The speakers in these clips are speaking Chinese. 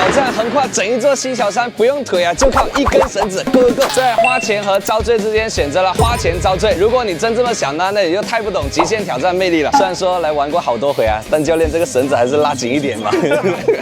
挑战横跨整一座新小山，不用腿啊，就靠一根绳子，Go Go！ 在花钱和遭罪之间选择了花钱遭罪。如果你真这么想呢，那你就太不懂极限挑战魅力了。虽然说来玩过好多回啊，但教练这个绳子还是拉紧一点吧。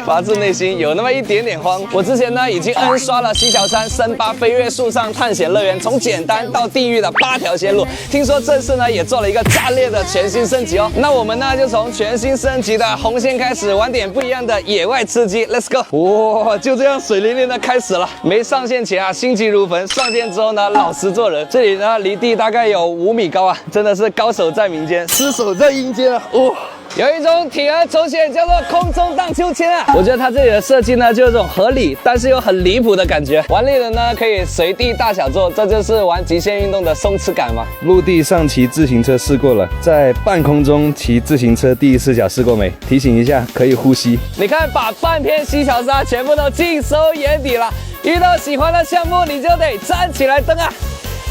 发自内心有那么一点点慌。我之前呢已经 N 刷了西小山深巴飞跃树上探险乐园，从简单到地狱的8条线路。听说这次呢也做了一个炸裂的全新升级哦。那我们呢就从全新升级的红线开始，玩点不一样的野外刺激 ，Let's go！ 哇，就这样水淋淋的开始了。没上线前啊心急如焚，上线之后呢老实做人。这里呢离地大概有5米高啊，真的是高手在民间，失手在阴间啊！哦。有一种铤而走险叫做空中荡秋千啊！我觉得它这里的设计呢，就有种合理，但是又很离谱的感觉。玩累了呢，可以随地大小做，这就是玩极限运动的松弛感嘛。陆地上骑自行车试过了，在半空中骑自行车第一视角试过没？提醒一下，可以呼吸。你看，把半片西小沙全部都尽收眼底了。遇到喜欢的项目，你就得站起来蹬啊！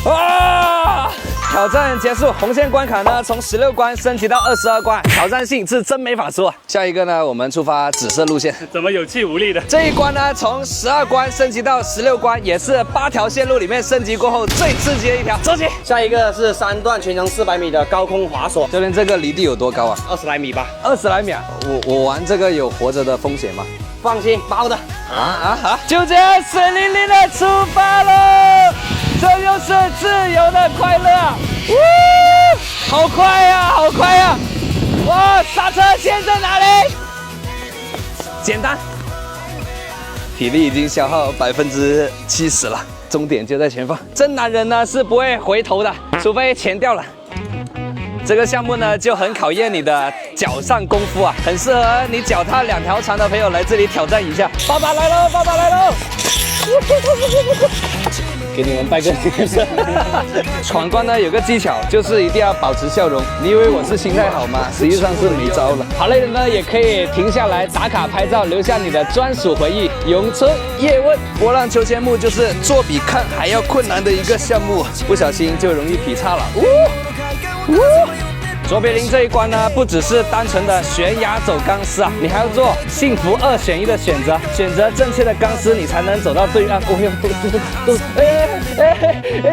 哇！挑战结束，红线关卡呢从16关升级到22关，挑战性是真没法说。下一个呢，我们出发紫色路线。怎么有气无力的？这一关呢，从12关升级到16关，也是8条线路里面升级过后最刺激的一条。走起！下一个是3段全长400米的高空滑索，教练，这个离地有多高啊20来米吧。 ？20来米啊！我玩这个有活着的风险吗？放心，包的。就这样水淋淋的出发喽！这就是自由的快乐啊！好快呀，好快呀！哇，刹车线在哪里？简单，体力已经消耗70%了，终点就在前方。真男人呢是不会回头的，除非钱掉了。这个项目呢就很考验你的脚上功夫啊，很适合你脚踏2条船的朋友来这里挑战一下。爸爸来喽，爸爸来喽！给你们拜个年生。闯关呢有个技巧，就是一定要保持笑容。你以为我是心态好吗？实际上是没招了。好累的呢，也可以停下来打卡拍照，留下你的专属回忆。咏春叶问波浪秋千木就是做比看还要困难的一个项目，不小心就容易劈叉了。卓别林这一关呢，不只是单纯的悬崖走钢丝啊，你还要做幸福2选1的选择，选择正确的钢丝，你才能走到对岸。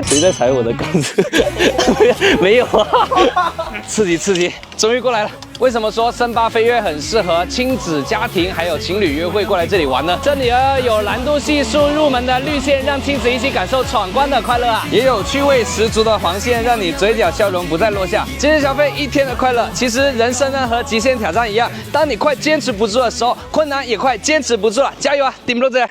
谁在踩我的钢丝？没有啊，刺激刺激，终于过来了。为什么说深巴飞跃很适合亲子、家庭还有情侣约会过来这里玩呢？这里有难度系数入门的绿线，让亲子一起感受闯关的快乐啊；也有趣味十足的黄线，让你嘴角笑容不再落下。节日消费1天的快乐。其实人生呢和极限挑战一样，当你快坚持不住的时候，困难也快坚持不住了。加油啊，顶不住这！